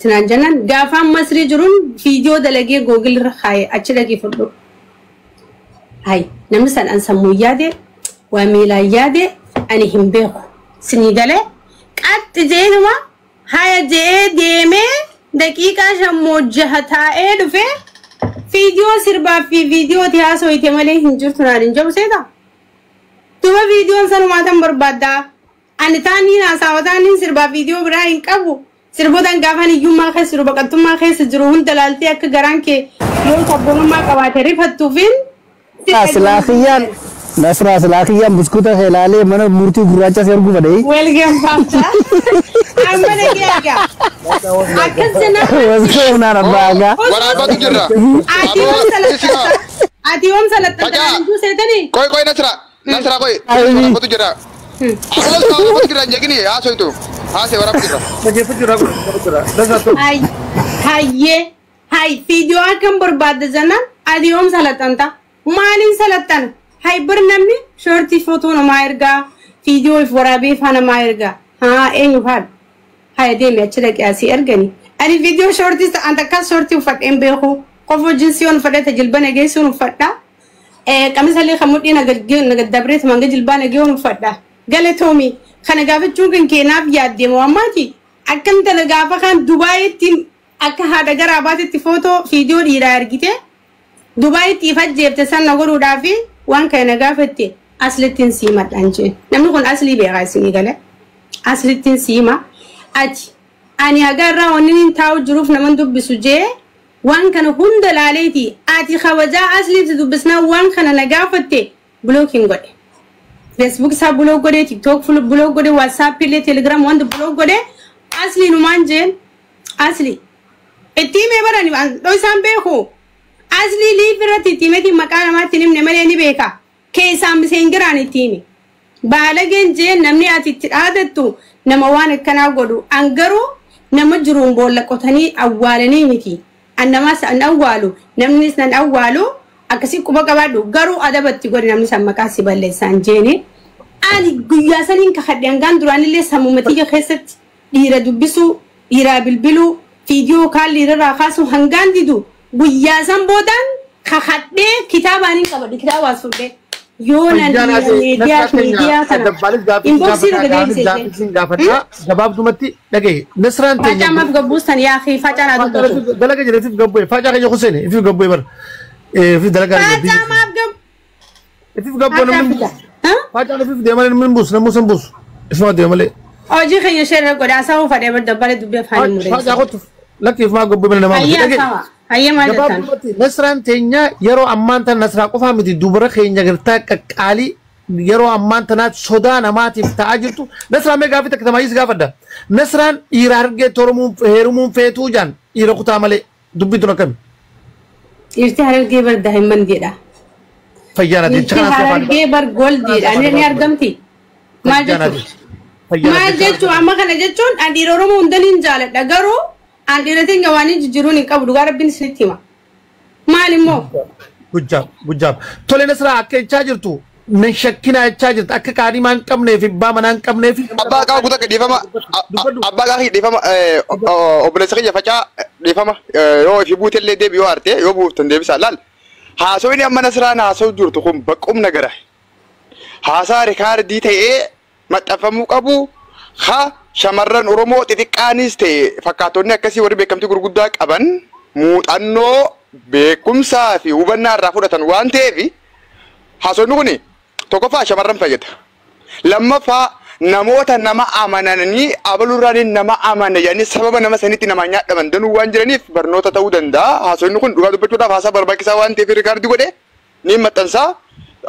تنان جنان قافان مصري جرون فيديو دلقي جوجل رخاي أشلقي فلو هاي نمسن أن سمو يادي وميلا يادي أنا هم بيخو سني دلي قد جينما هاي ديمي دقيقة موجهة إيه في فيديو سربا في فيديو تياسو يتملي هنجر تنارين جو سيدا توما فيديو سنو ماتم بربادا أنا تاني ناسا وتاني سربا فيديو براين كابو سربو دان قافاني يوم ما خيس سربا قطم ما خيس جروهن دلالتي أك غران كي يوم سبونو ما قواتري فتو فين أسلاخيان نسرا أسلاخيان بسكوتا خلالي من مورتي غراچا سيرغو بدي ويلكم بامتا أمنا كيا أكسنا وسكونا رباغا ورابا تجرا أتيوم سلطة جو سيدني كوي نسرا كوي ورابا تجرا أقول تجرا جاكني آسو itu آسو ورابا تجرا هاي فيديو أكم برباد زنا أتيوم سلطة أنت مالين سلطة هاي برنامج شورتي فوتو نمايرجا فيديو فورابي فانا مايرجا ها إيه يفعل هاي دي ميتشلك أسي أرجعني أنا فيديو شورتي أنت كاس شورتي وفات إم بيخو قفو جنسيون فدت جلبنا جيسون فتا كمثال اللي خمودي نقد دبرت ما نقد جلبنا جيون فتا قال تومي خنا قافت شوكن كيناف يادي مواماتي أكن تلقافا كان دبي تين أك هذا جرابات تفوتو فيديو إيرا أرجيته دبي تفجر تسان نقول رافي وان كان قافتي أصل تنسيمة أنجي نمنقول أصلي بيغاسيني قال أصل تنسيمة أني أقرأ ونين تاو جروف نمن دب بسجى وان كان هند لاليتي أتي خوجا أصلي تدبسنا وان كان نقافتي بلوكين قدي فيسبوك سا بلوك قدي تيك توك فلو بلوك قدي واتساب بيلي تليجرام وان بلوك قدي أصلي نمان جين أصلي التيم يبراني وان لو سامبيخو أصلي لي فرتي تيمتي مكان ما تنم نمرني بيكا كيسام سينجراني تيمي بالغين جين نمني أتي عادتو نموان كنا قدو أنجرو نمجرون بولا قطني أولني متي أنما سأن أولو نمنيس نن أولو أكسي كوبا كبادو قرو أدبت تقول نمنيس مكاسي باللسان جيني أني قياسنين كخديان غاندراني اللي سمومتي خيست ليرا دبسو ليرا بالبلو فيديو كال ليرا راخاسو هنغان ديدو قياسن بودان كخدي كتاباني كبادو كتاب واسفده يونا ميديا كنا إنبوكسي لقدام سيجي جواب تومتي لقيه نسران تاني فاجا ما بقبوستان يا أخي فاجا لا دلقة جري في بقبوي فاجا كي يخسني في بقبوي بر في دلقة فاجا ما بقب في بقبوي نمبر فاجا في ديمالي نمبوس اسمه ديمالي أوجي خير شيء ركود أساو فدي بردبالي دبي فاني مريض فاجا خد لكن ما بقبوي من نمبر هيا ما جتان نسران تاني يرو أمان تان نسرا قفا مدي دوبرة خينجا غرتا كالي يرو أمان تنات سودان أماتي فتاجرتو نسران ميغافي تكتمايز غافدا نسران إيرارجي تورمون هيرمون فيتو جان إيرو كتامالي دبي تنكم إرتهارجي بردهمن جدا فيانا دي إرتهارجي برجول دي أنا نيارجمتي ما جتو أما كنا جتون أدي رورمون دلين جالت دعارو أنتي رتين جواني جروني كابو دوغارة بين سلتيما مالي مو good job تولي نسرا أكيد تاجرتو نشكينا تاجرت أكيد كاري مان كم نفي بامان كم نفي أبا كاو كذا كديفما أبا كاهي ديفما أوبلسكي جفاجا ديفما يو في بوت اللي ديبي وارتي يو بوتن ديبي سالال هاسويني أما نسرا هاسو جورتو كم بقوم نجره هاسا ركار دي تي ما تفهمو كابو خا شمرن أورومو تتكانيس تي فكاتوني أكسي وري بكمتي غرغوداك أبان موتانو بكمسا في وبنا رافودا تنوان تيفي حاسو نغني توقفا شمرن فجت لما فا نموتا نما آماناني أبلوراني نما آمان يعني سبب نما سنتي نما نيات من دنو وانجراني برنوتا تودن دا حاسو نغن دوغا دوبتودا فاسا برباكي سوان تيفي ريكاردي ودي نيم متنسا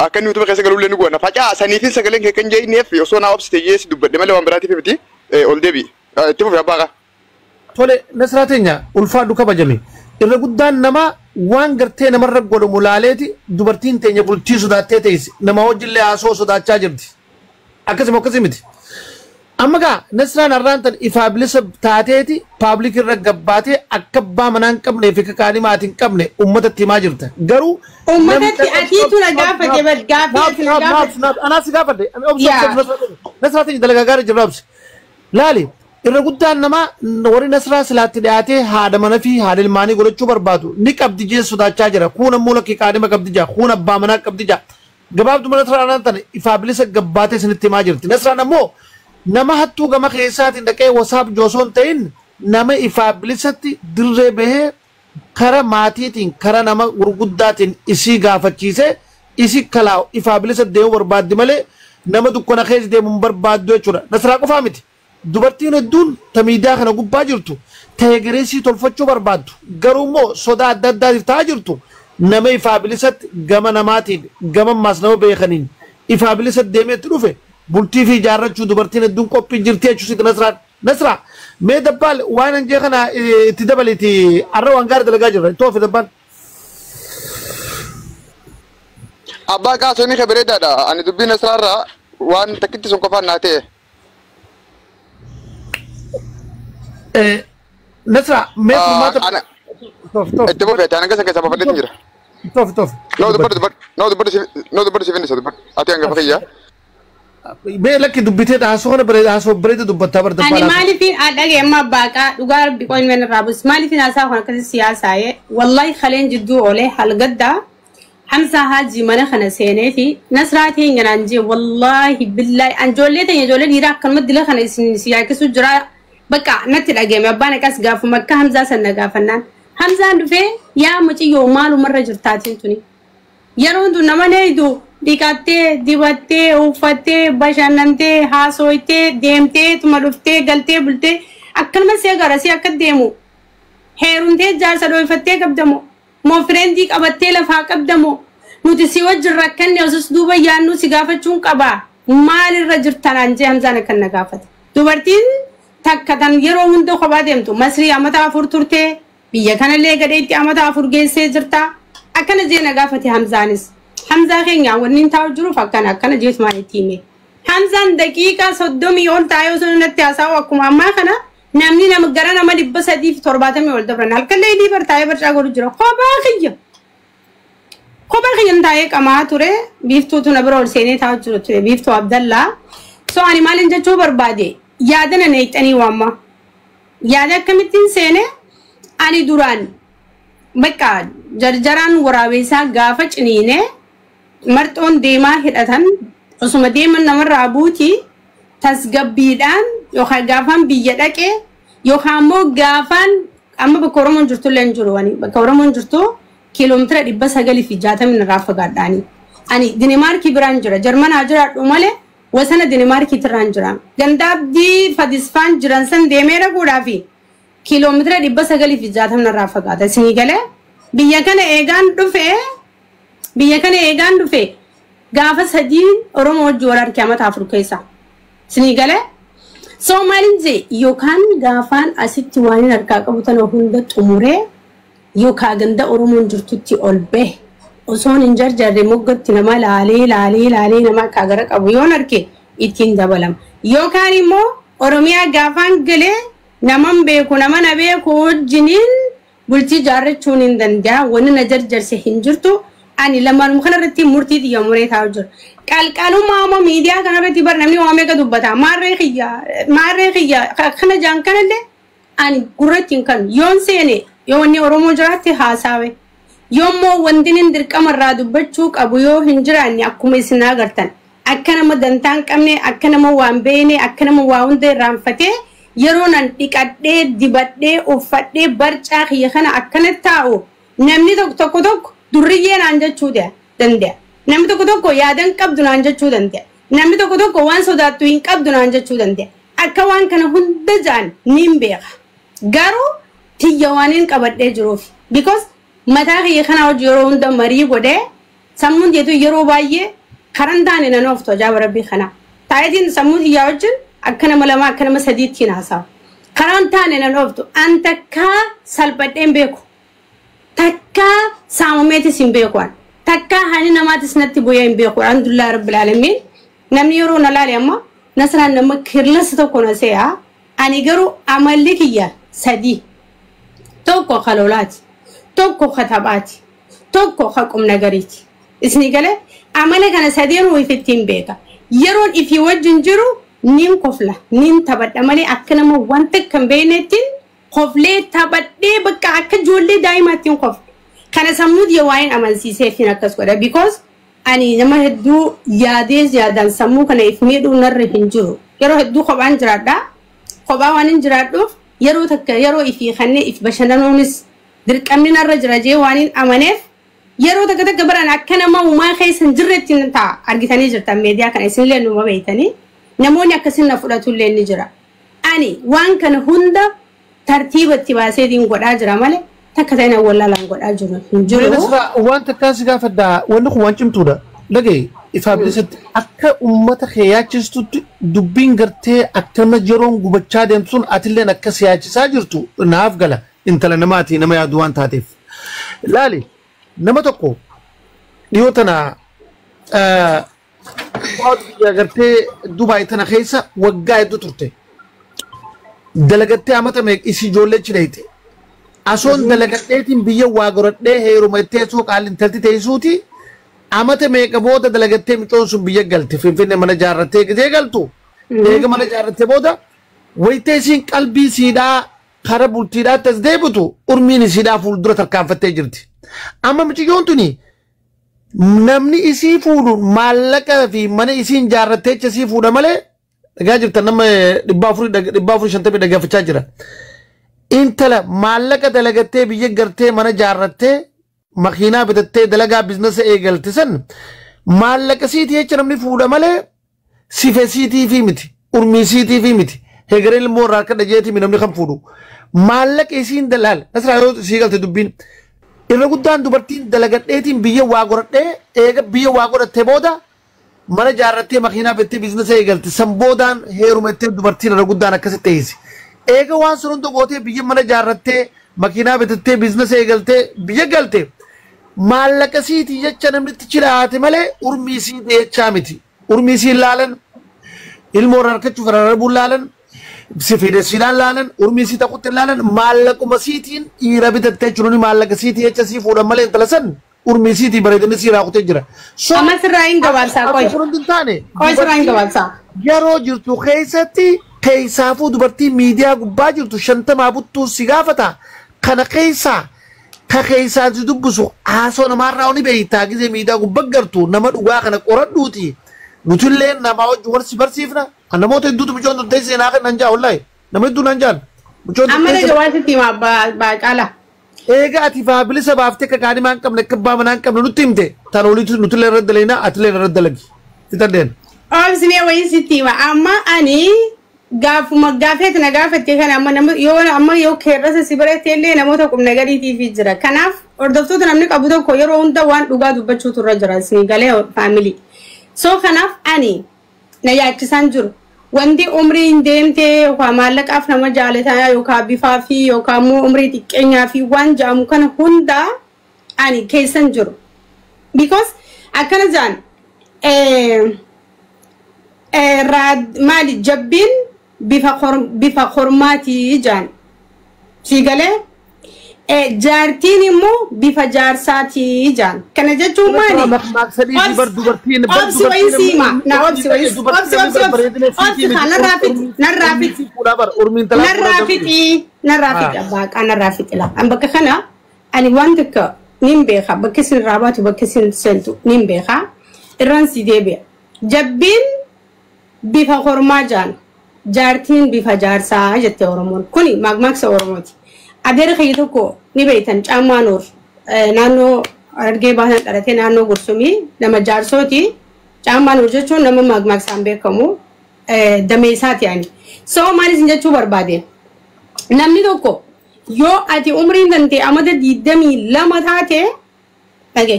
akan YouTube kasi galulin nugo na faca sanifin sa galing hekan jay nef yoso na ops tejes dubbe de male wambrati fifty ol debi tifu ya baga tole nasratenya ulfa duka bajami irra guddan nama wan garte nama raggodo mulaleti dubartin tenya bulti sudate teis nama wajille aso sudacha jirti akasimo kasimiti amma nasran arrantan ifablis taateti public ragabate akabba manan qabne fi kakani matin qabne ummata timajirta garu ummata atitu la gafa jebat gafa أنا سقافة أنا أبصر نسرتي دلقة جرابس لالي irra nama warri nasraa silaatti dhiyaatee haadha mana fi haadha ilmaanii godhachuu barbaadu ni qabdi jee sodaachaa jira kuun ammoo lakkii qaadhima qabdi jaa kuun abbaa manaa qabdi jaa gabaabduma nasraan tan ifaa bilisa gabbaatee isinitti himaa jirti nasraan ammoo nama hattuu gama keessaatiin dhaqee wasaab joosoon ta'in nama ifaa bilisatti dirree bahee kara maatiitiin kara nama gurguddaatiin isii gaafachiisee isii kalaa ifaa bilisa deemuu barbaaddi malee nama dukkana keessa deemuun barbaaddu jechuudha nasraa qofaa miti dubartiin hedduun tamiidaa kana gubbaa jirtu teegereesii tolfachuu barbaaddu garuu immoo sodaa adda addaatiif ta'aa jirtu nama ifaa bilisatti gama namaatiin gama maas nama beekaniin ifaa bilisatti deemeetti dhufe bultii fi ijaarrachuu dubartiin hedduun qophii jirti jechuusitti nasraa mee dabbaal waan anjee kana itti dabaleeti arra waan gaarii dalagaa jirra ittoo fi dabbaal. Abbaa kaasonni ka bareedaadha ani dubbii nasraarraa waan takkitti sun qofaan naa ta'e. Nasra mee furmaata itti bofeete ana keessa bafadheetu jira. Tof. No dubbadhu si finnisa dubbadhu ati hangafa kiyyaa. Mee lakki dubbitee haasoo bareeda dubbattaa barda ani maaliifin adhage amma baaqaa dhugaa rabbi qoon men raabus maaliifin haasaa kana akkasi siyaasaa'ee wallahi khaleen jidduu oolee halgaddaa hamsa haji mana kana seenee fi nasraatii ngananje wallahi billahi anjoolee tanya joolee dhiiraa akkanuma dila kana isin siyaakisu jira bakka natti dhageeme abbaan akkas gaafu makka hamzaa sanna gaafannaan hamzaan dhufee yaa muciyyoo maalumarra jirtaatiin tuni yeroo hundu nama neeydu dhiqattee dibattee uffattee bashannantee haasoytee deemtee tuma dhuftee galtee bultee akkanuma see garasii akka deemu heerumtee jaarsa dhooyfattee qabdamo moo firendii qabattee lafaa qabdamo nuti si wajjin rakkanne osus duuba yaannu si gaafachuun qabaa maalirra jirtanaan jee hamzaan akkan na gaafate dubartiin takka tan yeroo hunda kophaa deemtu masrii amata 4 turtee biyya kanallee gadheetti amata 4 geessee jirta akkana jee na gaafate hamzaanis hamzaa keenya wannin taa'u jiruuf akkana jees maalitti hime hamzaan daqiiqaa 30 ol taa'ee osoo natti haasa'u akkuma ammaa kana namni nama gara nama 370 ol dabran halkallee diibar taa'ee barcaa godhu jira kophaa kiyya taa'ee qamaa ture biiftuutu na bira ol seenee taa'u jiru ture biiftuu Abdallaa so ani maalin jechuu barbaade yaadana neexanii waamma yaada akkamittiin seene ani duraan bakka jarjaraan waraabeessaa gaafa ciniine marxoon deemaa hidhatan osuma deeman namarraa buuti tasgabbiidhaan yookaan gaafaan biyya dhaqee yookaan immoo gaafaan amma bakka Oromoon jirtu illee hin jiru bakka Oromoon jirtu kiiloomeetira 960 irraa fagaadhaani ani Dinimaarkii biraan jira Jarmanaa jiraadhu malee wasana Dinimaarkii tirraan jira gandaabdii Fadisfaan jiran san deemee dhaquudhaafi kiiloomeetira 960 irraa fagaata isinii galee biyya kana eegaan dhufe gaafa sadii Oromoo wajji wal harkee amata 4 keessa isinii galee Soomaalin je yookaan gaafaan asitti waan harkaa qabutan hunda xumuree yookaan ganda Oromoon jirtutti ol bee osoon hin jarjarre moggatti nama laalee nama kaagara qabu yoon harke ittiin dabalama yookaan immoo Oromiyaa gaafaan galee naman beeku nama na beeku wajjiniin bultii jaarrachuun hin danda'a wanni na jarjarse hin jirtu ani lamaan kanarratti murtii xiyya muree taa'u jira qalqalummaa amma miidiyaa kanarratti bar namni waa meeqa dubbata maarree xiyya kana jaan kanallee ani gurrattiin kan yoon seene yoo wanni Oromoo jiraatti haasaawe yoommoo wantin hin dirqamarraa dubbachuu qabu yoo hin jiraanne akkuma isin agartan akka nama dantaan qabne akka nama waan beene akka nama waa hunda irraanfatee yeroo nan dhiqadhee dibadhee uffadhee barcaa kiyya kana akkanatti taa'u namni tokko durriyyee naan jechuu danda'a namni tokko yaadan qabdu naan jechuu danda'a namni tokko waan sodaattu hin qabdu naan jechuu danda'a akka waan kana hunda jaan niin beeka garuu tiyya waan hin qabadhee jiruuf because mataa kiyya kana hojii yeroo hunda marii godhee sammuun jeetu yeroo baay'ee karan taane nan ooftu ajaa'ba rabbii kana taayitiin sammuu tiyyaa wajjin akka nama lama akka nama sadiitti naasaw karan taane nan ooftu an takka salphadheen beeku takka saamumeetis hin beekuan takka hani namaatis natti bu'ee hin beeku alhamdulillah rabbil alamin namni yeroo na laale amma nasraan nama kirlas tokko na se'a ani garuu amalli kiyya sadii tokko kalolaati tokko khatabaati tokko khaqum nagariiti isni gale amala kana sadeen uu ifittiin beeka yeroon ifi wajjin jiru nin kofla nin tabadha malee akka nama wanta kan beeknetiin koflee tabadhee bakka akka ijoollee daa'imaatiin kof kana sammuu diya waa'een amansiisee fi akkas godha because ani nama hedduu yaadaan sammuu kana if miidhuu narra hin jiru yeroo hedduu kophaan jiraadha kophaa waan hin jiraadhuuf yeroo takka yeroo ifii kannee if bashannanuunis dirqamni narra jira jee waan hin amaneef yeroo takka baran akka nama uumaa keessa hin jirretti ta'a argitanii jirtan meediyaa kana isinillee numa beeytanii namoonni akkasiin na fudhatullee ni jira ani waan kana hunda tartiibatti baaseetiin godhaa jira malee takka ta'ina wallaalaan godhaa jiru hin jiru waan takkaas gaafadha wanni kun waan cimtuudha dhagee ifaa bilisatti akka ummata keeyaachistutti dubbiin gartee akkana yeroon gubachaa deemsuun atilleen akka siyaachisaa jirtu naaf gala intala namaati nama yaadu waan taateef laali nama tokko dhiyoo tana gartee Dubaay tana keessa waggaa hedduu turte dalagattee amata meeq isi ijoollee chidheeyte asoon dalagadheetiin biyya waa goradhee heeruma ittee suuqaan intalti teessuuti amata meeqa booda dalagattee micoon sun biyya galte finfinnee mana jaarrattee gitee galtu eega mana jaarrattee booda wayitee isiin qalbii siidhaa kara bultiidhaatti as deebitu urmiin isiidhaa fuuldura tarkaanfattee jirti amma miciyyoon tuni namni isii fuudhu maallaqa fi mana isiin jaarrattee isii fuudha malee dhagaa jirta nama 450 dhagaafachaa jira intala maallaqa dalagattee biyya gartee mana jaarrattee makiinaa bitattee dalagaa biizinasa eegalte san maallaqa siitii jecha namni fuudha malee sife siitii fi miti urmii siitii fi miti hegereen ilmoo irraa akka dhajeetii namni kan fuudhu maallaqa isiin dalaal nasraa yoo sii galte dubbiin irra guddaan dubartiin dalagadheetiin biyya waa goradhee eega biyya waa godhattee booda mana jaarrattee makiinaa bittee biizinasa eegalte san boodaan heerumattee dubartiin irra guddaan akkasitti teessisi eega waan sun hunda gootee biyya mana jaarrattee makiinaa bitattee biizinasa eegaltee biyya galte maallaqa siitii jecha namnitti chiraate malee urmii siitii jechaa miti urmii siin laalan ilmoo irraa harkachuuf rarrabuun laalan sifiidesiidhaan laalan urmii sii taqutti laalan maallaquma siitiin dhiira bitattee jiruun maallaqa siitii jecha sii fuudhan malee intala san urmii siitii bareedinni sii raakutee jira. Amma sirraa hin gabaabsaa qoy. Sirraa hin gabaabsaa. Yeroo jirtu keessatti keessaafuu dubartii miidiyaa gubbaa jirtu 50 buttuu si gaafata kana keessaa ka keessaa si dubbisu haasoo namaarraa ni beeytaa gisee miidiyaa gubbaa gartu nama dhugaa kana qoradhuuti nutillee namaa wajjin warsi barsiifna namoota hedduutu mucoon tuntee seenaa kan nan jaa wallahi nama hedduu nan jaan mucoon amma na jawaasitti himaa baaqaala eega ati faabilisa baaftee ka kaadhimaa hin qabne akka abbaa manaa hin qabne nutti himte tan oliitu nutillee irra dalaynaa atilee irra dalagi fitadeen oomsinee wayii sitti hima amma ani gaafuma gaafeet na gaafatte kana amma yoo keerrasa si biratti illee namoota qubna gadiitiif jira kanaaf hordoftoota namni qabu tokko yeroo hunda waan dhugaa dubbachuutu irra jira isin galee faamilii so kanaaf ani na yaachisaan jiru wanti umriin deemtee yookaan maallaqaaf nama jaalataa yookaan bifaa fi yookaan immoo umrii xiqqeenyaa fi waan jaamu kana hunda ani keessan jiru because akkana jaan maali jabbiin bifa kormaati jaan sigalee jaartiin immoo bifa jaarsaati jaan kana jechuun maali obsi wayii siima na obsi narraafiti abbaaqa narraafiti la an bakka kana ani waan takka nin beeka bakka isin raabaatu bakka isin seentu nin beeka irraan si deebi'a jabbiin bifa kormaa jaan jaartiin bifa jaarsaa jette oromoon kuni maagmaaksa oromooti adeera kayya tokko ni beeytan caammaa nuur naannoo argee baasan dhalatee naannoo gursumii nama jaarsooti caammaa nuur jechuun nama maagmaaksaan beekamu dameessaati ani so maalisin jechuu barbaade namni tokko yoo ati umriin dantee amata 22 taate dhage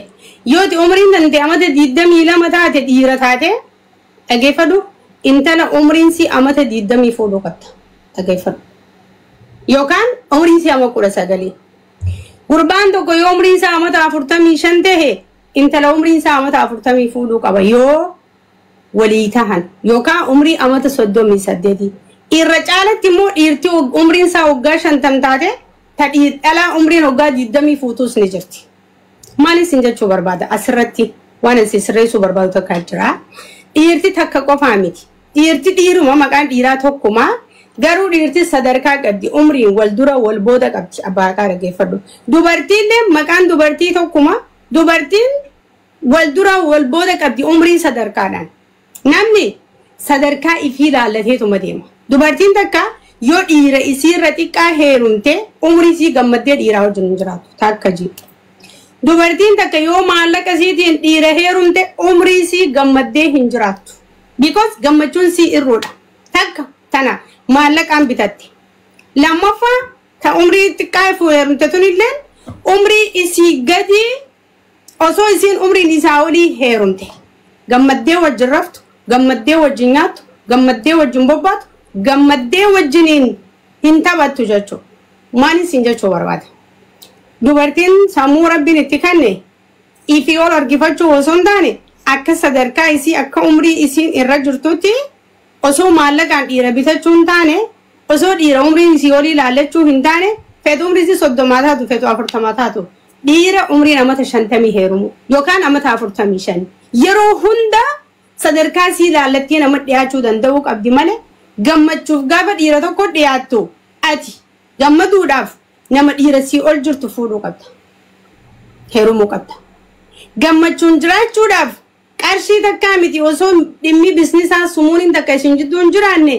yoo ati umriin dantee amata 22 taate dhiira taate dhageeffadhu intala umriin si amata 20 fuudhuu qabda dhageeffadhu yookaan umriin si ama 19 gurbaan tokko yoo umriin isaa amata 45 tahe intala umriin isaa amata 40 fuudhuu qaba yoo walii tahan yookaan umrii amata 38 irra caalatti immoo dhiirti umriin isaa waggaa 50 taate ta dhalaa umriin waggaa 20 fuutuus ni jirti maalis hin jechuu barbaada asirratti waan isin sirreessuu barbaadu takka jira dhiirti takka qofaa miti dhiirti dhiiruma maqaan dhiiraa tokkuma garuu dhiirti sadarkaa qabdi umriin wal dura wal booda qabdi abbaa qaa dhaggeeffadhu dubartiillee maqaan dubartii tokkuma dubartiin wal dura wal booda qabdi umriin sadarkaadhaan namni sadarkaa ifii laallateetuma deema dubartiin takka yoo dhiira isiirra xiqqaa heerumte umrii isii gammaddee dhiiraa wajjin jiraatu takka jii dubartiin takka yoo maallaqa isiitiin dhiira heerumte umrii isii gammaddee hin jiraattu because gammachuun isii irroodha takka tana maallaqaan bitatte lammaffaa ta umrii xiqqaa heerumte tunillee umrii isii gadi osoo isiin umriin isaa olii heerumte gammaddee wajjin raftu gammaddee wajjin nyaattu gammaddee wajjin bobbaatu gammaddee wajjiniin hin taphattu jechuudha maanis hin jechuu barbaada dubartiin sammuu rabbiin itti kenne ifii ol argifachuu osoo hin taane akka sadarkaa isii akka umrii isiin irra jirtutti osoo maallaqaan dhiira bitachuu hin taane osoo dhiira umriin isii olii ilaallachuu hin taane feetu umrii isii 30 taatu feetu 40 taatu dhiira umriin amata 50 heerumu yookaan amata 45 yeroo hunda sadarkaa isii ilaallattii nama dhiyaachuu danda'uu qabdi malee gammachuuf gaafa dhiira tokko dhiyaattu ati gammaduudhaaf nama dhiira sii ol jirtu fuudhuu qabda heerumuu qabda gammachuun jiraachuudhaaf qarshii takkaa miti osoo dhimmi bisnisaa sumuuniin takka isin jidduu hin jiraanne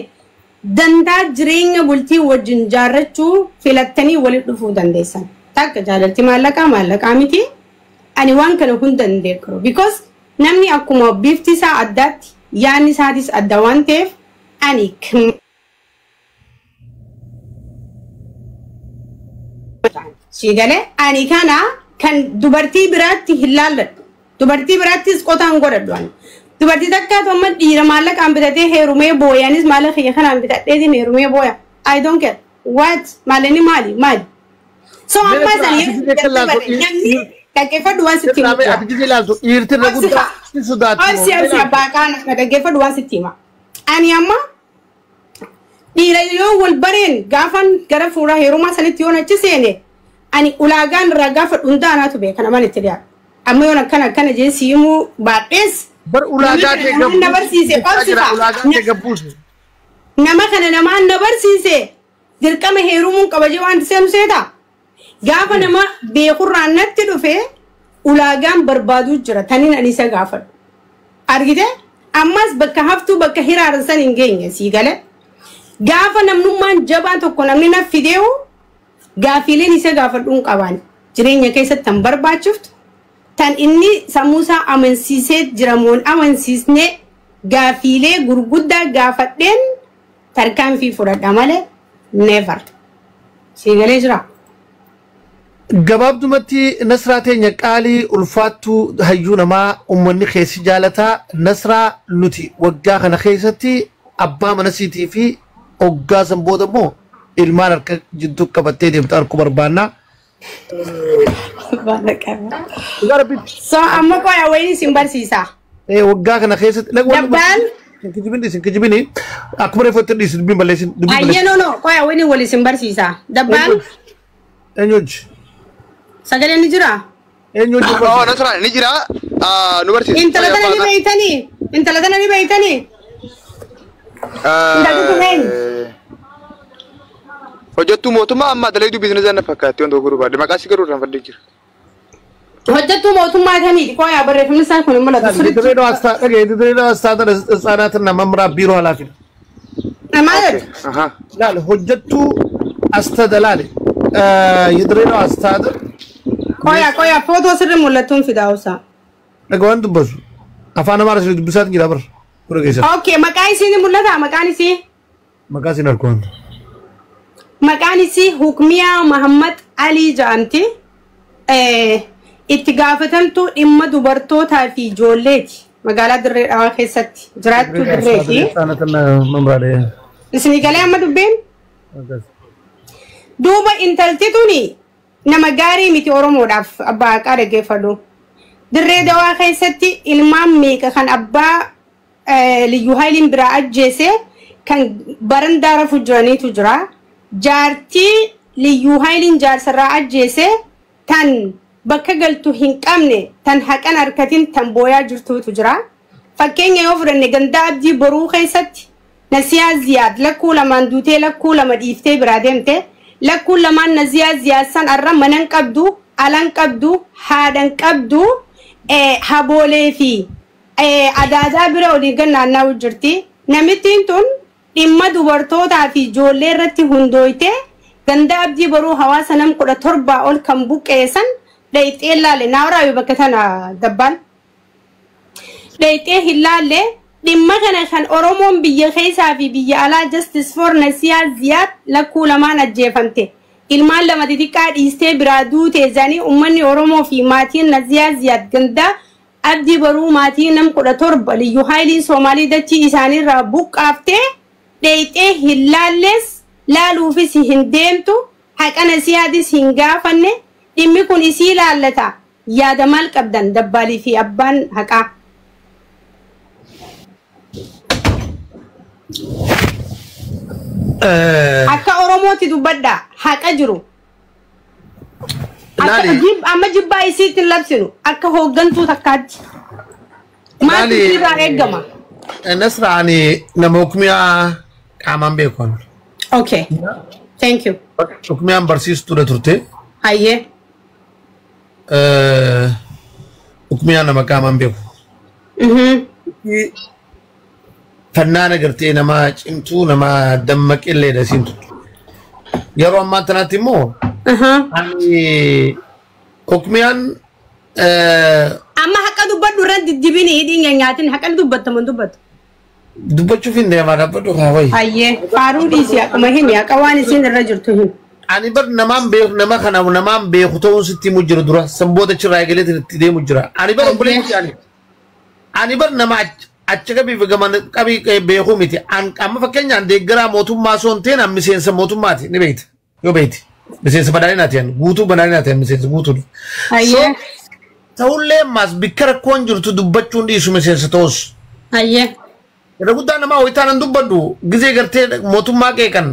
dantaa jireenya bultii wajjin jaarrachuu filattanii walitti dhufuu dandeessan takka jaalalti maallaqaa miti ani waan kana hunda hin deeggaru because namni akkuma bifti isaa addaatti yaanni isaatis adda waan ta'eef ani Sigale ani kana kan dubartii biraatti hin laalladhu dubartii biraattis qotaan godhadhu ani dubartii takka tomma dhiira maallaqaan bitatee heerumee booyaanis maallaqa kiyya kanaan bitadheetiin heerumee booya I don't care what maalani maali so amma sani dhaggeeffadhu waan sitti hima ati gisee ilaaltu dhiirtirra guddaa si sodaatu si baaqaan dhaggeeffadhu waan sitti hima ani amma dhiira yoo wal bareen gaafan gara fuula heerumaa sanitti yoo nachi seene ani ulaagaan ragaa fadhundaanaatu beeka naman itti dhiyaatu amma yoon akkana jee siimuu baadhees bar ulaagaa kee gabbuuse nama kana namaan na barsiise dirqama heerumuun qabajee waan seenu seeta gaafa nama beekurraan natti dhufe ulaagaan barbaaduu jira taniin ani isa gaafadhu argite ammas bakka haftuu bakka hiraarsan hin geenye sii gale gaafa namnummaan jabaan tokko namni na fideewu gaafileen isa gaafadhuun qaban jireenya keessatti tan barbaachiftu tan inni sammuusaa amansiisee jiramoon amansiisne gaafilee gurguddaa gaafadheen tarkaanfii fudhadha malee never siigalee jira gabaabdumatti nasraa teenya qaalii ulfaattuu hayyuu namaa ummanni keessi jaalataa nasraa nuti waggaa kana keessatti abbaa manasiitii fi oggaa san booda immoo ilmaan harka jidduu qabattee deemtu harku barbaannaa. So amma qoya wayni sin barsiisa. Waggaa kana keessatti dabbaan kijibini akkuma reeffattu dhiisu dubbiin balleessin. Ayyee no qoya wayni wali sin barsiisa. Dabbaan eenyuuji? sagaleen ni jira? Eenyuuji? Oh nasra ni jira nu barsiisa. Intala tana ni beeytanii? hojjattuu mootummaa amma dalayduu biizinasii na fakkaatti wantoota gurguraadha maqaa si garuu irraan fadhee jira. hojjattuu mootummaa tanii qoyaa barreeffamni isaa kun mul'atu. Dirreedhaa Hastaataan Mamaraa Biiroo Halaafidha. Maal? Laal hojjattuu Astadalaale Dirreedhaa Hastaataan. Qoyaa footoo sirri mul'atuun fidaa'uusaa. Dhagawwan dubbasu afaan Amaaraa sirrii dubbisaatiin jira bara. Okay, maqaan isii mul'ata maqaan isii? Maqaa isiin argoon. Maqaan isii Hukmiyaa Muhammad Ali jedhamti. Itti gaafatamtuu dhimma dubartootaa fi ijoolleeti. Magaalaa Dirree Dhawaa keessatti jiraattuu Dirreeti. Isinii galee amma dubbeen? Duuba intalti tuni nama gaarii miti Oromoodhaaf abbaa haqaa dhaggeeffadhu. Dirree Dhawaa keessatti ilmaan meeqa kan abbaa Liyyuu Haayiliin biraa ajjeese kan barandaa rafu jiraniitu jira. Jaartii Liyyuu Haayiliin jaarsarraa ajjeese tan bakka galtu hin qabne tan haqan harkatiin tan booyaa jirtuutu jira. Fakkeenya yoo fudhanne gandaa abdii boruu keessatti نسيا زياد لكو لما ندوتي لكو لما ديفتي برادمتي لكو لما نزيا زياد سن الرم منن قبدو ألن قبدو هادن قبدو هبولي في أدادا براودي قلنا ناو جرتي نمتين تون إما دوبرتوتا في جولي رتي هندويتي ganda abdi baru hawaasa nam kuda torba ol kan buqeesan dayte ilaale naawra yubakatana dabbal dayte hilaale dimma kana kan oromon biyya khaysa fi biyya ala justice for nasiya ziyad lakku lama najefante ilmaan lama didika dhiiste biraadu teezani ummanni oromo fi maatiin nasiya ziyad ganda abdi baru maatiin nam kuda torba liyu haylin somali dachi isaanirra buqqaafte dayte hilaales لا لوفيس هندمتو حق أنا سيادس هنجافنة إمي كون إسيل على تا يا دمال كبدن دبالي في أبان حقا حقا أوروموتي دبدا حقا جرو حقا جيب أما جيب بايسي تلبسنو حقا هو جنتو تكاد ما تجيب رأيقما نسرع عني نموكميا كامان بيكون Okay. Thank you. Hukumian barsiis ture turte. Haye. Hukumian nama kaaman beeku. Fannaan agartee nama cimtuu nama dammaqilleedha siintu. Yeroo ammaa tanaatti immoo ani hukumian amma haqa dubbadhu irra diddibini hidhiin nyaatin haqa dubbattaman dubbatu. Dubbachuu fi ndeemaa dhaabbadhu kaawwayi. Hayyee faaruu dhiisii akkuma himi akka waan isin irra jirtu himi. Ani bar namaan beeku nama kana namaan beeku ta'uun sitti himu jira dura sanboota achirraa eegalee itti deemu jira. Ani bar obboleessi ani bar nama achi qabii beeku miti. Amma fakkeenyaan deeggaraa mootummaa osoo hin ta'in miseensa mootummaati ni beekti yoo beekti. Miseensa badhaadhinaati guutuu badhaadhinaati miseensa guutuudha. Hayyee. Ta'ullee ammaas bikka rakkoon jirtu dubbachuun dhiisu miseensa ta'us. Hayyee. Raguddaa nama ho'itaan dubbadhu gizee gartee mootummaa qeeqan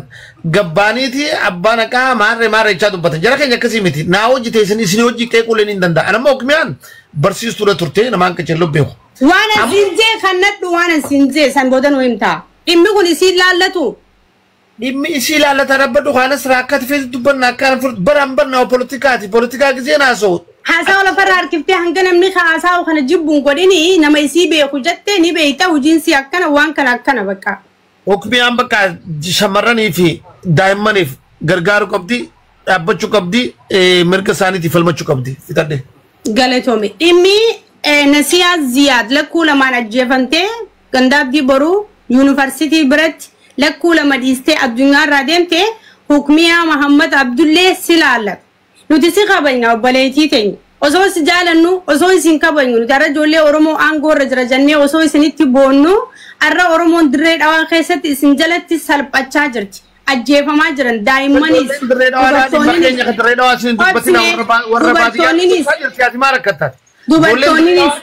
gabbaaniiti abbaan haqaa maarree ichaa dubbatan jara keenya akkasii miti naa hojii teessan isin hojii qeequuleen hin danda'a anammoo hukmiyaan barsiistuudha turte namaan qacello beeku. Waan asinjee kannadhu waan asinjee san booda nu himtaa dhimmi kun isii laallatu. Dhimmi isii laallata rabbadhu kaanas rakkati feesi dubbanna akkaan baraan barnaa poolitikaa gizee naasoo. Haasaa wala farra harkiftee hanga namni haasaa kana jibbuun godhini nama isii beeku jettee ni beekta hojiinsi akkana waan kana akkana bakka. Hukmiyaan bakka shamarranii fi daa'immaniif gargaaru qabdi dhaabbachuu qabdi mirga isaaniitiif falmachuu qabdi fitadhe. Galatoome dhimmi nasiyaa ziyaad lakkuu lamaan ajjeefamtee gandaabdii boruu yuunivarsiitii biratti lakkuu lama dhiistee addunyaarraa deemtee hukmiyaa Muhammad Abdullee si laallata. Nuti si kabajna obboleettii teenya osoo si jaalannu osoo isin kabajnu nuti har'a ijoollee Oromoo aangoo irra jira jennee osoo isinitti boonnu har'a Oromoon dirree dhawaa keessatti isin jalatti salphachaa jirti ajjeefamaa jiran daa'immanis dubartoonnis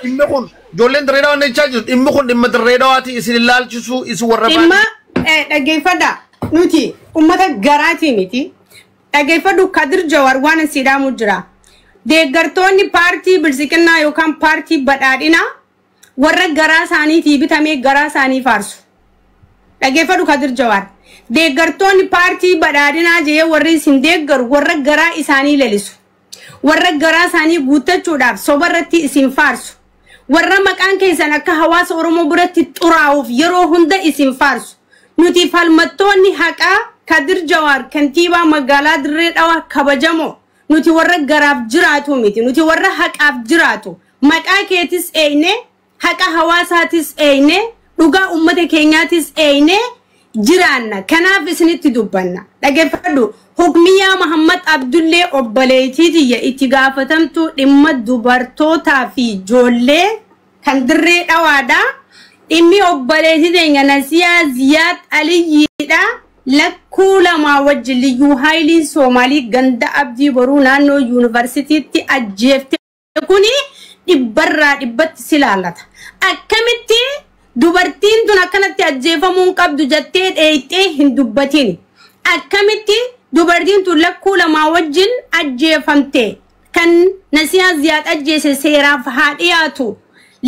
ijoolleen dirree dhawaa nechaa jirtu dhimmi kun dhimma dirree dhawaati isin ilaalchisuu isin warra dhimma dhaggeeffadha nuti ummata garaatii miti. Dhaggeeffadhu Kadir Jawar waan sidaamu jira. Deeggartoonni paartii bilisiqinnaa yookaan paartii badhaadhinaa warra garaa isaaniitii bitamee garaa isaanii faarsu. Dhaggeeffadhu Kadir Jawar. Deeggartoonni paartii badhaadhinaa jee warri isin deeggaru warra garaa isaanii lalisu. Warra garaa isaanii guuttachuudhaaf sobarratti isin faarsu. Warra maqaan keessan akka hawaasa Oromoo biratti xuraa'uuf yeroo hunda isin faarsu. Nuti falmattoonni haqaa Kadir Jawar kantiibaa magaalaa dirree dhawaa kabajamo nuti warra garaaf jiraatu miti nuti warra haqaaf jiraatu maqaa keetis eeyne haqa hawaasaatis eeyne dhugaa ummata keenyaatis eeyne jiraanna kanaaf isinitti dubbanna dhaggeeffadhu hukmiyaa Muhammad Abdullee obboleettii itti gaafatamtu dhimma dubartootaa fi ijoollee kan dirree dhawaadha dhimmi obboleettii teenya Nasiyaa Ziyaad Aliyyiidha. Lakkuu lama wajjin liyyuu haayiliin Soomaalii ganda abdii boruu naannoo yuunivarsiitiitti ajjeefte kuni dhibbarraa dhibbatti si laallata. Akkamitti dubartiin tun akkanatti ajjeefamuun qabdu jettee dheeyxee hin dubbatin. Akkamitti dubartiin tun lakkuu lama wajjin ajjeefamte kan Nasiyaa Ziyaad ajjeese seeraaf haa dhiyaatu.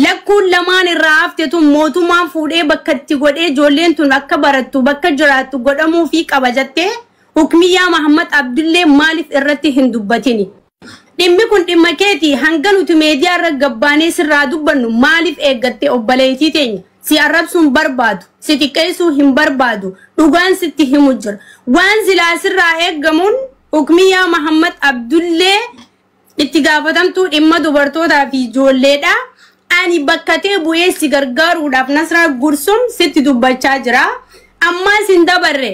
lakkuun lamaan irraa haftetu mootummaan fuudhee bakka itti godhee ijoolleen tun akka barattu bakka jiraattu godhamuu fi qaba jettee hukmiyyaa Muhammad Abdullee maaliif irratti hin dubbatini? Dhimmi kun dhimma keeti hanga nuti meediyaa irra gabbaanee sirraa dubbannu maaliif eeggattee obboleettii teenya? Si arrabsuun barbaadu, si xiqqeessuu hin barbaadu, dhugaan sitti himu jira. Waan silaa sirraa eeggamuun hukmiyyaa Muhammad Abdullee itti gaafatamtuu dhimma dubartootaa fi ijoolleedha. Ani bakka ta'e bu'ee si gargaaruudhaaf Nasraa Gursum sitti dubbachaa jira. Ammas hin dabarre.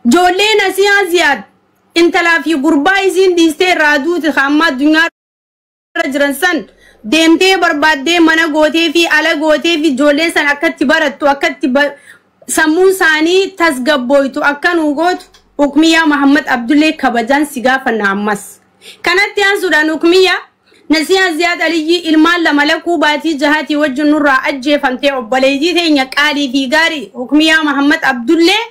Ijoollee Nasiyaa Ziyaad intalaa fi gurbaa isiin dhiistee irraa duute hamma addunyaa irra jiran san deemtee barbaaddee mana gootee fi ala gootee fi ijoollee san akkatti barattu akkatti sammuun isaanii tasgabbooytu akka nu gootu hukmiyyaa Muhammad Abdullee kabajaan si gaafanna ammas. Kanatti aansuudhaan hukmiyyaa Nasiyaa Ziyaad Aliyyi ilmaan lama lakkuu baatii jahatii wajjin nurraa ajjeefamtee obboleettii teenya qaalii fi gaarii hukmiyyaa Muhammad Abdullee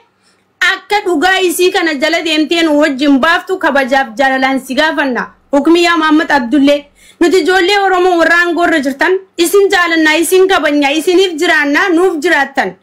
akka dhugaa isii kana jala deemtee nu wajjin baaftu kabajaaf jaalalaan si gaafanna hukmiyyaa Muhammad Abdullee. Nuti ijoollee Oromoo warra aangoorra jirtan isin jaalannaa isin kabajnaa isiniif jiraannaa nuuf jiraattan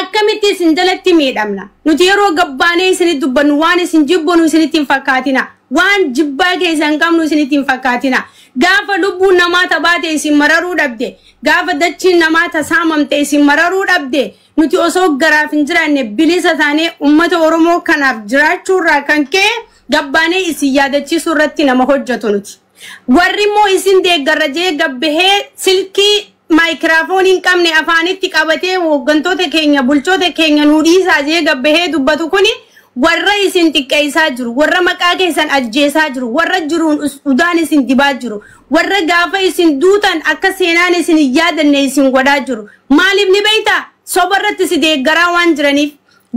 akkamitti isin jalatti miidhamna nuti yeroo gabbaanee isinitti dubbannu waan isin jibbonu isinitti hin fakkaatina waan jibbaa keessan qabnu isinitti hin fakkaatina gaafa lubbuun namaa tabaate isin mararuu dhabde gaafa dachiin namaa tasaamamte isin mararuu dhabde nuti osoo garaaf hin jiraanne bilisa taanee ummata Oromoo kanaaf jiraachuurraa kan ka'e gabbaanee isin yaadachiisuu irratti nama hojjetu nuti. Warri immoo isin deeggarrajee gabbahee silkii maayikiraafooniin qabne afaanitti qabatee hooggantoota keenya bulchoota keenya nu dhiisaa jee gabbahee dubbatu kuni warra isin xiqqeessaa jiru warra maqaa keessan ajjeesaa jiru warra jiruun udaan isin dibaa jiru warra gaafa isin duutan akka seenaan isin yaadanne isin godhaa jiru maaliif ni beektaa sobarratti si deeggaraa waan jiraniif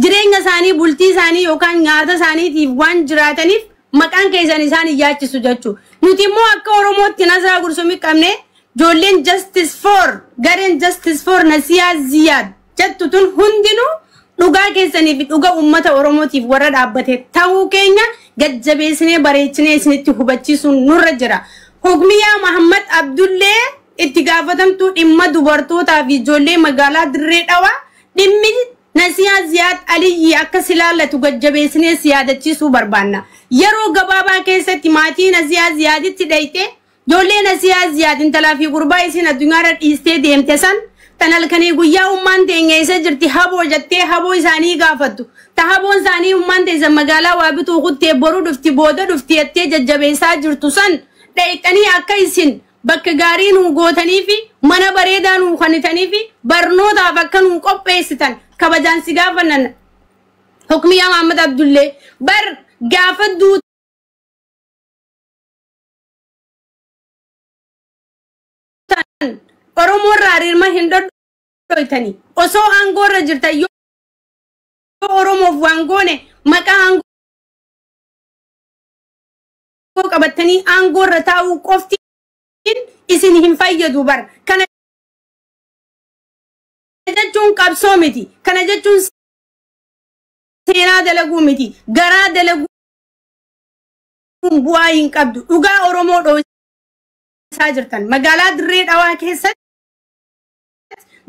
jireenya isaanii bultii isaanii yookaan nyaata isaaniitiif waan jiraataniif maqaan keessan isaan yaachisu jechuudha. Nuti immoo akka Oromootti Nasraa Gursumii qabne ijoolleen Justice for gareen Justice for Nasiyaa Ziyaad jettu tun hundinuu dhugaa keessanii fi dhugaa uummata Oromootiif warra dhaabbate ta'uu keenya gajjabeessinee bareechinee isinitti hubachiisuun nurra jira. Hukmiyyaa Muhammad Abdullee itti gaafatamtuu dhimma dubartootaa fi ijoollee magaalaa Dirree Dhawaa dhimmi Nasiyaa Ziyaad Aliyyi akka silaallatu gajjabeessinee si yaadachiisuu barbaanna. Yeroo gabaabaa keessatti maatii Nasiyaa Ziyaaditti dhayte ijoollee Nasiyaa Ziyaad intalaa fi gurbaa isin addunyaarra dhiistee deemte san tan halkanii guyyaa ummaan teenya isa jirti haboo jettee haboo isaanii gaafattu. Ta haboon isaanii ummaan teessa magaalaa waa bituu kuttee boruu dhufti booda dhufti jettee jajjabeessaa jirtu san dhayxanii akka isin bakka gaarii nu gootanii fi mana bareedaa nu kannitanii fi barnootaaf akka nu qopheessitan kabajaan si gaafannan hukmiyyaa Muhammad Abdullee bar gaafa duutan Oromoo irraa hiriirma hin dhodhoytanii osoo aangoorra jirtan yoo Oromoof waan goone maqaa aangoo qabatanii aangoorra taa'uu qofti isin hin fayyadu bar kana jechuun qabsoo miti kana jechuun seenaa dalaguu miti garaa dalaguu bu'aa hin qabdu dhugaa Oromoo dho'isaa jirtan magaalaa Dirree Dhawaa keessatti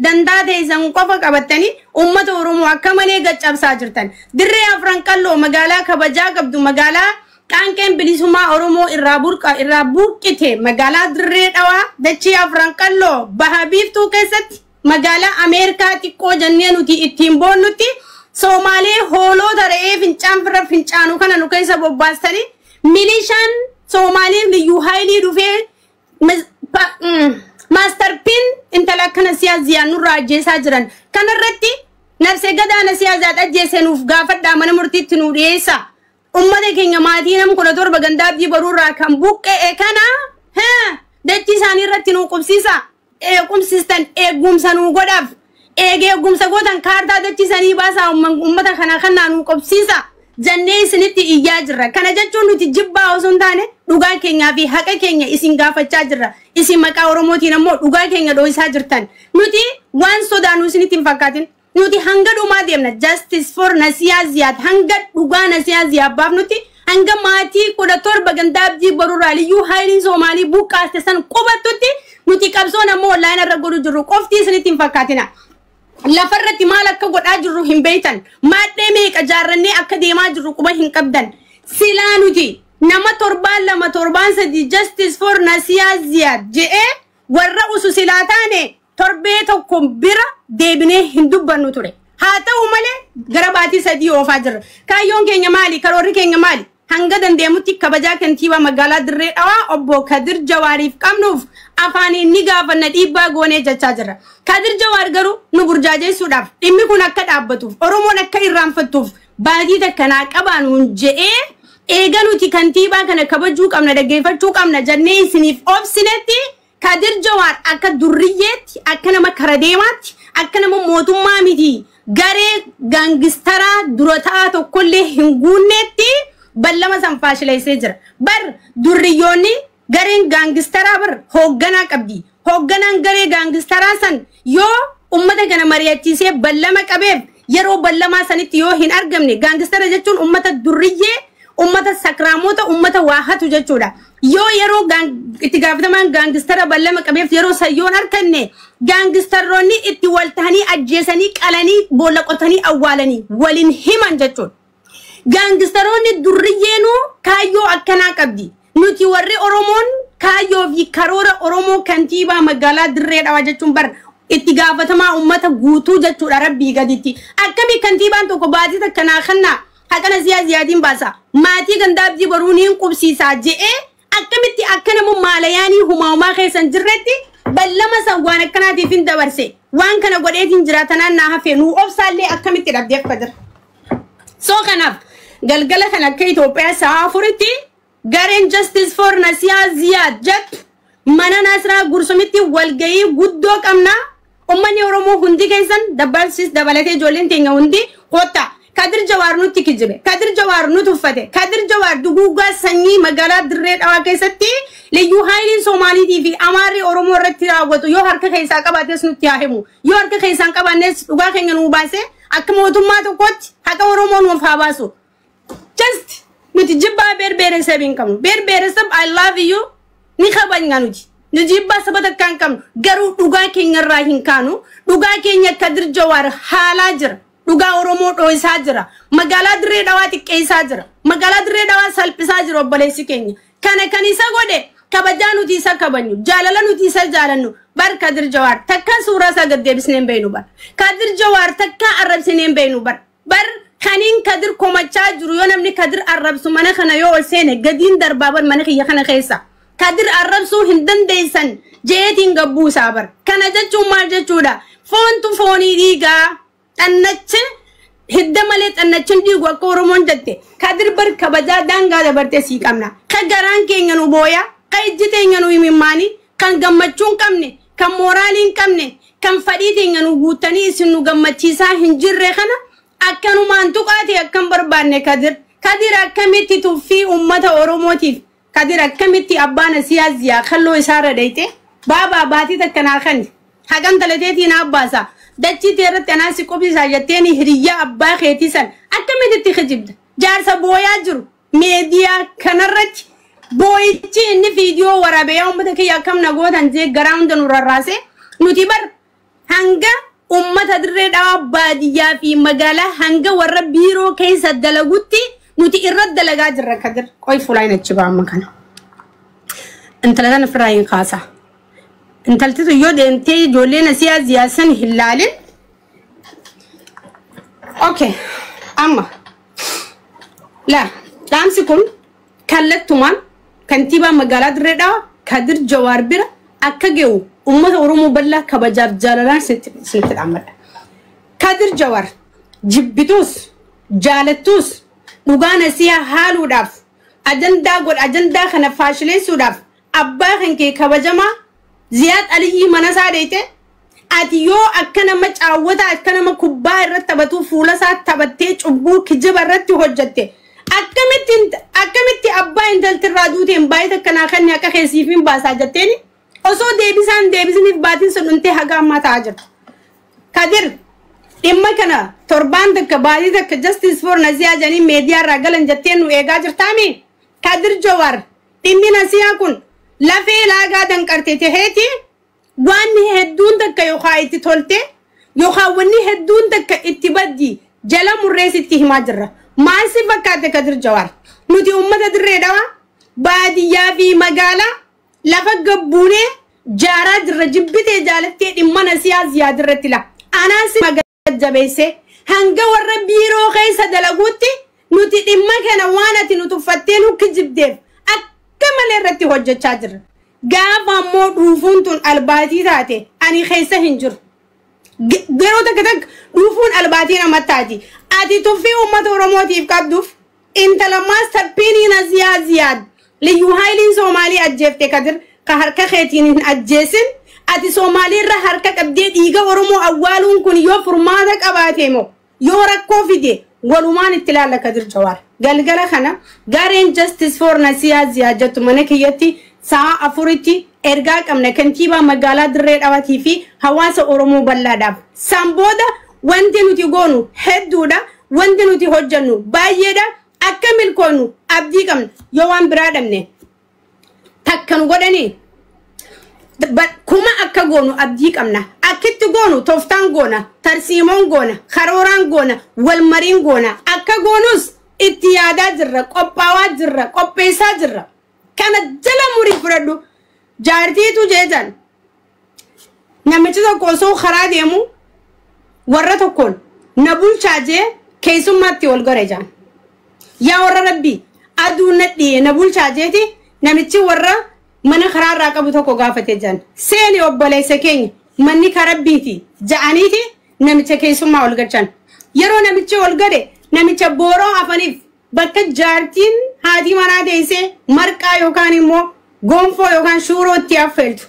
dandaa teessan qofa qabatanii uummata Oromoo akka malee gaccabsaa jirtan Dirree Afran Qalloo magaalaa kabajaa qabdu magaalaa qaanqeen bilisummaa Oromoo irraa buqqite magaalaa Dirree Dhawaa dachii Afran Qalloo baha biiftuu keessatti magaalaa Ameerikaa xiqqoo jennee nuti ittiin boonnutti Somaalee hoolota re'ee fincaanu kana nu keessa bobbaastanii milishaan Somaalee liyyuu haayilii dhufee maastarpiin intala kana Nasiyaa Ziyaad nurraa ajjeesaa jiran kanarratti nafsee gadaa Nasiyaa Ziyaad ajjeese nuuf gaafadhaa mana murtiitti nu dhiyeessa ummata keenya maatii nam 17 gandaabdii baruurraa kan buqqee kana dachii isaanii irratti nu qubsiisa qubsistan eegumsa nu godhaaf eegumsa gootan kaartaa dachii isaanii baasaa ummata kana kanaa nu qubsiisa jannee isinitti iyyaa jirra kana jechuun nuti jibbaa osoo hin taane dhugaa keenyaa fi haqa keenya isin gaafachaa jirra isin maqaa Oromootiin ammoo dhugaa keenya dho'isaa jirtan nuti waan sodaannu isinitti hin fakkaatin nuti hanga dhumaa deemna Justice for Nasiyaa Ziyaad hanga dhugaa Nasiyaa Ziyaad baafnutti hanga maatii 17 gandaabdii baruurraa liyyuu haayiliin Somaalii buqqaaste san qubattutti nuti qabsoo namoo online irra godhu jirru qofti isinitti fakkaatina lafarratti maal akka godhaa jirru hin beeytan maadhee meeqa jaarrannee akka deemaa jirru quba hin qabdan silaa nuti nama 7 justice for Nasiya Ziyad je'ee warra usu silaa taane torbee tokko bira deebinee hin dubbannu ture haa ta'u malee gara baatii 3 oofaa jirra kaayyoon keenya maali karoorri keenya maali hanga dandeemutti kabajaa kantiibaa magaalaa Dirree Dhawaa obbo Kadir Jawaariif qabnuuf afaaniin ni gaafanna dhiibbaa goonee jechaa jirra Kadir Jawaar garuu nu burjaajeessuudhaaf dhimmi kun akka dhaabbatuuf Oromoon akka irraanfattuuf baatii takkanaa qabaanuun je'ee eega nuti kantiibaa kana kabajuu qabna dhaggeeffachuu qabna jennee isiniif obsinetti Kadir Jawaar akka durriyyeetti akka nama karadeemaatti akka nama mootummaa miti garee gaangistaraa durataa tokkollee hin guunneetti ballama san faashileessee jira bar durriyyoonni gareen gaangistaraa bar hoogganaa qabdi hoogganaan garee gaangistaraa san yoo ummata kana mari'achiisee ballama qabeef yeroo ballamaa sanitti yoo hin argamne gaangistara jechuun ummata durriyyee ummata sakraamota ummata waahatu jechuudha yoo yeroo itti gaafatamaan gaangistara ballama qabeef yeroo sayyoon arkanne gaangistaroonni itti waltahanii ajjeesanii qalanii boolla qotanii awwaalanii waliin himan jechuudha gaangistaroonni durriyyeenu kaayyoo akkanaa qabdi nuti warri Oromoon kaayyoo fi karoora Oromoo kantiibaa magaalaa Dirree Dhawaa jechuun bar itti gaafatamaa ummata guutuu jechuudha rabbii gaditti akkami kantiibaan tokko baatii takkanaa kannaa haqana Ziyadiin baasa maatii gandaabdii baruuniin qubsiisaa je'ee akkamitti akka nama maalayaanii humaamaa keessan jirretti ballama san waan akkanaatiif hin dabarse waan kana godheetiin jiraatanaan naa hafee nuu obsaallee akkamitti dhabdeef Kadir soo kanaaf galgala kan akka Itoophiyaa sa'a 4tti gareen justice for Nasiya Ziyad jettu mana Nasraa Gursumitti walgayii guddoo qabna ummanni Oromoo hundi keessan dabalsis dabalatee ijoolleen teenya hundi hotta Kadir Jawaar nutti kijibe Kadir Jawaar nutti uffate Kadir Jawaar duguugaa sanyii magaalaa Dirree Dhawaa keessatti liyyuu haayiliin Somaaliitii fi Amaarri Oromoo irratti raawwatu yoo harka keessaa qabaates nutti haa himu yoo harka keessaa qabaannes dhugaa keenya nuu baase akka mootummaa tokkotti haqa Oromoo nuuf haa baasu just nuti jibbaa beerbeeresab hin qabnu beerbeeresab I love you ni kabanya nuti jibbaa sabata kan qabnu garuu dhugaa keenya irraa hin kaanu dhugaa keenya Kadir Jawaar haalaa jira dhugaa Oromoo dhooisaa jira magaalaa Dirree Dhawaa xiqqeessaa jira magaalaa Dirree Dhawaa salphisaa jira obboleessi keenya kana kan isa godhe kabajaa nuti isa kabanyu jaalala nuti isa jaalannu bar Kadir Jawaar takka suuraa isaa gaddeebisneen beeynu bar Kadir Jawaar takka arrabsineen beeynu bar kanin Kadir komachaa jiru yoo namni Kadir arrabsu mana kana yoo ol seene gadiin darbaa bar mana kiyya kana keessa Kadir arrabsuu hin dandeessan jeetiin gabbuusaa bar kana jechuun maal jechuudha foontu foonii dhiigaa xannachi hidda malee xannachin dhiigu akka Oromoon jette Kadir bar kabajaa daangaa dabartee sii qabna ka garaan keenya nu booya ka ijji teenya nu himimmaani kan gammachuun qabne kan moraaliin qabne kan fadhii teenya nu guutanii isin nu gammachiisaa hin jirre kana akkanumaan tuqaate akkam barbaanne Kadir akkamitti tuffii ummata Oromootiif Kadir akkamitti abbaa Nasiya Ziyad kalloo isaarra dhayte baabaa baatii takkanaa kan haqan talateetiin abbaasa dachi teerratti anaasi qubsiisaa jetteeni hiriyyaa abbaa keetisan akkamitti kijibda jaarsa booyaa jiru meediyaa kanarratti booyichi inni viidiyoo waraabee ummata kiyya akkam nagootan jee garaa hunda nu rarraase nuti bar hanga ummata Dirree Dhawaa baadiyyaa fi magaalaa hanga warra biiroo keessa dalagutti nuti irra dalagaa jirra Kadir qoy fulaan achi baama kana intalatan firaayin kaasa intaltitu yoo deemtee ijoollee Nasiya Ziyad san hin laalin okay amma la dhaamsi kun kallattumaan kantiibaa magaalaa Dirree Dhawaa Kadir Jawaar bira akka ge'u ummata Oromoo bal'aa kabajaaf jaalalaan sitti dhaammadha Kadir Jawaar jibbitus jaalattus dhugaa Nasiyaa haaluudhaaf ajandaa kana faashileessuudhaaf abbaa kan kee kabajamaa Ziyad Aliyyi manasaa deete ati yoo akka nama caawwata akka nama kubbaa irratti taphatu fuula isaa taphattee cubbuu kijiba irratti hojjette akkamitti abbaa intalti irraa duuteen baay'ee akkanaa kan akka keessiif hin baasaa jetteeni osoo deebisaniif baatiin sun dhuntee haga ammaa ta'aa jirtu Kadir dhimma kana torbaan takka baatii takka justice for Nasiya janii meediyaa irraa galan jetteen nu eegaa jirtaami Kadir Jawaar dhimmi Nasiyaa kun lafee laagaa danqarte taheeti واني هدون تك يخايتي تولتي يخاوني هدون تك اتبدي جلا مريس اتهما جرة ما سيفكات كدر جوار نوتي أمة دريدوا بادية في مقالة لفقبوني جارة جرة جبتي جالتي إمانا سيازيا درتي لا أنا سي مقالة جبيسي هنگا ورّا بيرو خيسة دلقوتي نوتي إما كان وانتي نتفتينو كجب ديف أكمل الرتي وجه شاجر قافا مود روفونتون الباتي تاتي أني خيسة هنجر غيرو تكتك روفون الباتي نمتاتي آتي توفي أمة ورموتي فكادوف انت لما استبيني زياد ليوهايلين سومالي أجيفتي كدر كهركا خيتين أجيسن ati Somali irra harka qabdee dhiiga Oromoo awwaaluun kun yoo furmaata qabaateemo yoo rakkoo fide walumaan itti ilaalla Kadir Jawaar galgala kana gareen Justice for Nasiyaa Ziyaajatu mana kiyyatti sa'a afuritti ergaa qabna kantiibaa magaalaa Dirree Dhawatii fi hawaasa Oromoo bal'aadhaaf sambooda wanti nuti goonu hedduudha wanti nuti hojjannu baay'eedha akka milkoonu abdii qabna yoo waan biraa dhabne takkan godhanii kuma akka goonu abdii qabna akkitti goonu toftaan goona tarsiimoon goona karooran goona walmariin goona akka goonus itti yaadaa jirra qophaawaa jirra qopheessaa jirra kana jala murii fudhadhu jaartiitu jeejan namichi tokko osoo karaa deemu warra tokkoon na bulchaa jee keessummaatti wal gore jaan yaa warra rabbii aduu nadhiyee na bulchaa jeeti namichi warra mana karaarraa qabu tokko gaafate jan seeni obboleessa keenya manni karabbiiti ja'aniiti namicha keessummaa ol galchan yeroo namicha ol gade namicha booroo afaniif bakka jaartiin haati manaa deessee marqaa yookaan immoo gonfoo yookaan shuuroo itti affeeltu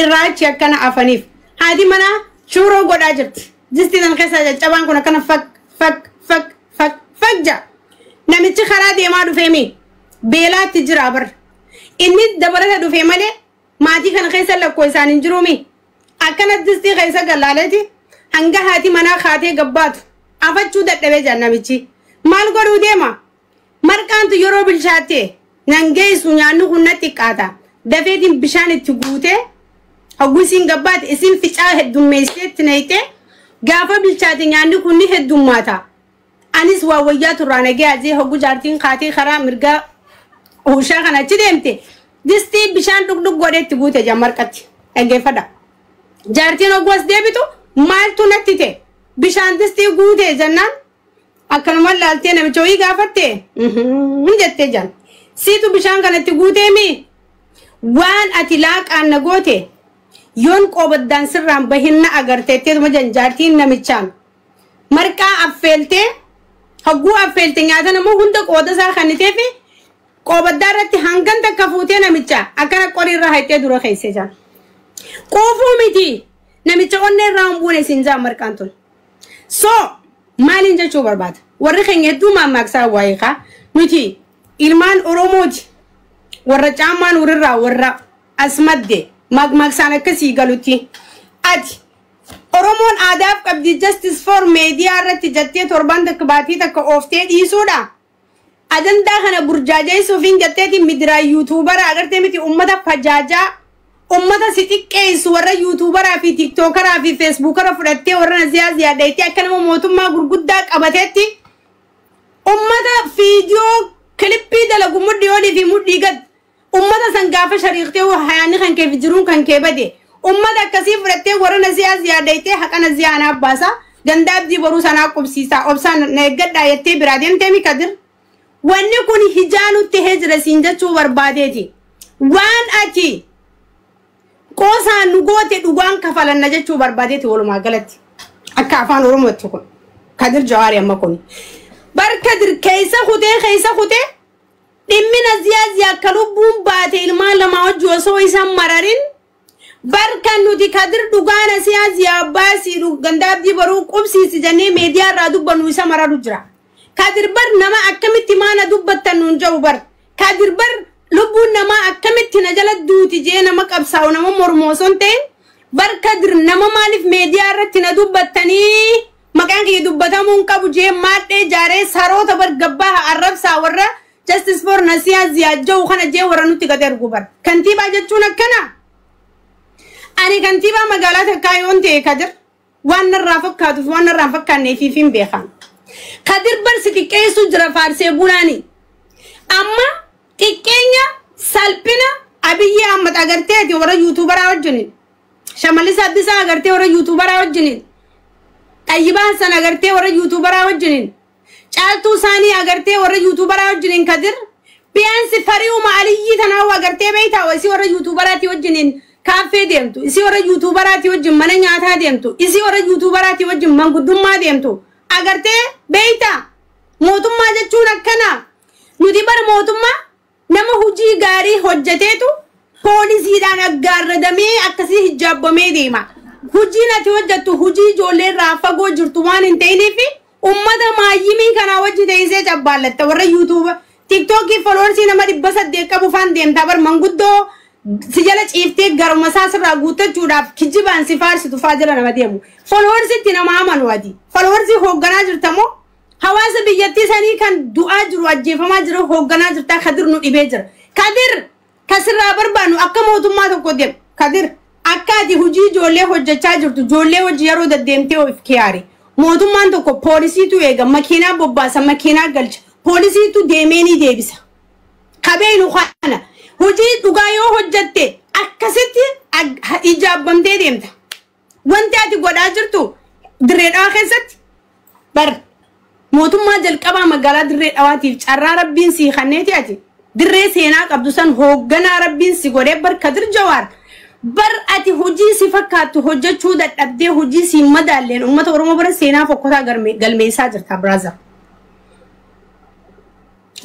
irraachi akkana afaniif haati manaa shuuroo godhaa jirti jistiisan keessaa caccabaan kun akkana fak ja namichi karaa deemaa dhufeemi beelaatti jira bar inni dabalata dhufe malee maatii kana keessa lakkoo isaan hin jiruumi akkana distii keessa galaaleeti hanga haati manaa kaatee gabbaatu afachuu dadhabee jaan namichi maal godhuu deema marqaantu yeroo bilchaatte nangeessu nyaanni kun natti qaata dafeetiin bishaan itti guutee hawwisiin gabbaate isin ficaa heddummeesseetti nayite gaafa bilchaate nyaanni kun ni heddummaata anis waa wayyaa turraa nagee ajee hoggu jaartiin kaatee karaa mirgaa Usha kana chidemte disti bishaan dugdug godhetti guute jammarqatti dhaggeeffadha jaartiin ogwas deebitu maaltu natti ta'e bishaan disti guute jennaan akkanuma laaltee namicha wayii gaafatte jettee jan siitu bishaan kanatti guuteemi waan ati laaqaan na goote yoon qoobaddaan sirraan bahinna agarteetteetuma jaartiin namichaan marqaa affeeltee hagguu affeelte nyaata nama hunda qoodasaa kanniteefi qobaddaarratti hangan takka fuutee namicha akkana qoriirra haytee dura keesse jaan qoofuu miti namicha onnee irraa humbuune sinjaa marqaan tun so maaliin jechuu barbaada warri keenya hedduu maammaaksaa waa'ee kaa nuti ilmaan Oromooti warra caamaan urirraa warra asmadde maamaaksaan akkasii galutti ati Oromoon aadaaf qabdi Justice for Media irratti jettee torban takka baatii takka ooftee dhiisuudha adanda kana burjaajay sofin gatteeti midra youtuber agarte miti ummata fajaja ummata sitiqqees warra youtuber fi tiktoker fi facebooker fudhattee warra ziyaada deetti akkanuma mootummaa gurguddaa qabateetti ummata video clipii dalagu muddi oli fi muddi gad ummata san gaafa shariiqtee hayaani kan kee jiruun kan kee bade ummata akkasii fudhattee warra ziyaada deetti haqana ziyaana abbaasa gandaabdi boruu sanaa qubsiisa obsaan neeggadhaa yettee biraa deemtee mi Kadir wanni kun hijaanutti hejra sinjachuu barbaadeeti waan ati qoosaan nu goote dhugaan kafalanna jechuu barbaadeeti walumaa galatti akka afaan Oromootti kun Kadir Jawaar amma kun bar Kadir keessa kutee dhimmina ziyaazii akka lubbuun baate ilmaan lama wajji osoo isaan mararin bar kan nuti Kadir dhugaana ziyaazii abbaasii gandaabdii baruu qubsiisi jennee meediyaa irraa dubbannu isa mararu jira Kadir bar nama akkamitti maana dubbattan nun jawu bar Kadir bar lubbuun nama akkamitti na jala duuti jee nama qabsaa'u nama mormooson ta'in bar Kadir nama maaliif meediyaa irratti na dubbattanii maqaan kiyya dubbatamuun qabu jee maadhee jaaree saroota bar gabbaa arrabsaa warra Justice for Nasiyaa Ziyaajja'u kana jee warra nutti gad ergu bar kantiibaa jechuun akkana أنا كنتيبا مقالات كايون تي كدر وانا الرافق كاتف وانا الرافق كان في فين بيخان كدر برسك كيسو جرا فارسي بولاني أما كينيا سالبنا أبي أحمد أغرتي ورا يوتيوبر أوجنين شمالي سادسا أغرتي ورا يوتيوبر أوجنين طيبا حسن أغرتي ورا يوتيوبر أوجنين چالتو ثاني أغرتي ورا يوتيوبر أوجنين كدر بيان سفريو معلي تناو أغرتي بيتا ويسي ورا يوتيوبراتي وجنين كافي ديمتو إسي ورا يوتيوبراتي وجن من نياتا ديمتو إسي ورا يوتيوبراتي وجن من قدوما ديمتو أغرتي بيتا موتم ما جتشون أكنا ندبر موتم ما نما هجي غاري حجتيتو پولیسی دان اگار ردمي أكسي حجاب بمي ديما هجي نتي وجتو هجي جولي رافقو جرتوان انتيني في أمدا ما يمين كنا وجه تيسي جبالت ورا يوتيوب تيك توك की फॉलोअर्स ही नमरी बस देख का बुफान देम था पर मंगुद्दो सिजला चीफ्ते घर मसास रागुता चूड़ा खिज्जी बान सिफारिश तो फाजला नमदी हम फॉलोअर्स ही तीन माह मनवादी फॉलोअर्स ही होगना जुर्तमो हवास बियती सनी खान दुआ जुर्वाजे फमा जुर होगना जुर्ता खदर नु इबेजर खदर कसराबर बानु अक्का मोतुम्मा तो कोदेम खदर अक्का दी हुजी जोले हो जच्चा जुर्तु जोले हो जियारो ददेमते हो खियारी मोतुम्मा तो को पॉलिसी तू एगा मखीना बोब्बा सा मखीना गल्च पॉलिसी तू देमेनी देबिसा खबेनु खाना हुजी दुगायो होज्जते अक्कसति इजाब बमदे देमता वंते आती गोदा जुर्तु द्रेडा खसत बर मोतुम्मा जलकबा मगाला द्रेड आवाती चर्रा रब्बिन सी खनेती आती द्रे सेना कब्दुसन होगना रब्बिन सी गोरे बर कदर जवार बर आती हुजी सिफकात होज्ज चूदा अब्दे हुजी सी मदालेन उम्मत ओरमो बर सेना फकोता गलमेसा जरता ब्राजा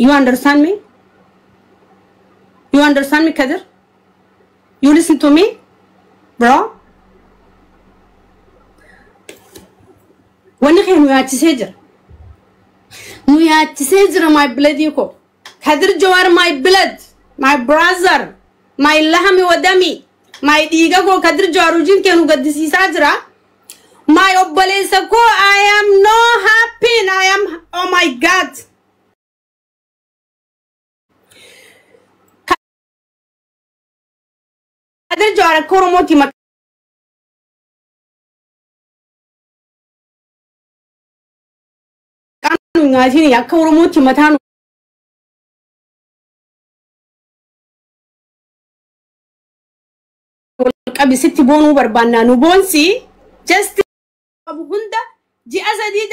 You understand me? You understand me, Kadir? You listen to me, bro? When you have my blood, you go. Kadir Jawar, my blood, my brother, my lahami wadami, my diga go Kadir Jarujin can get this is Ajra. My obbalesako, I am no happy. I am, oh my God. Kadir Jawar koromoti mak kanu ngaji ni ya koromoti matanu kabi sitti bonu barbana nu bonsi just abu hunda ji azadi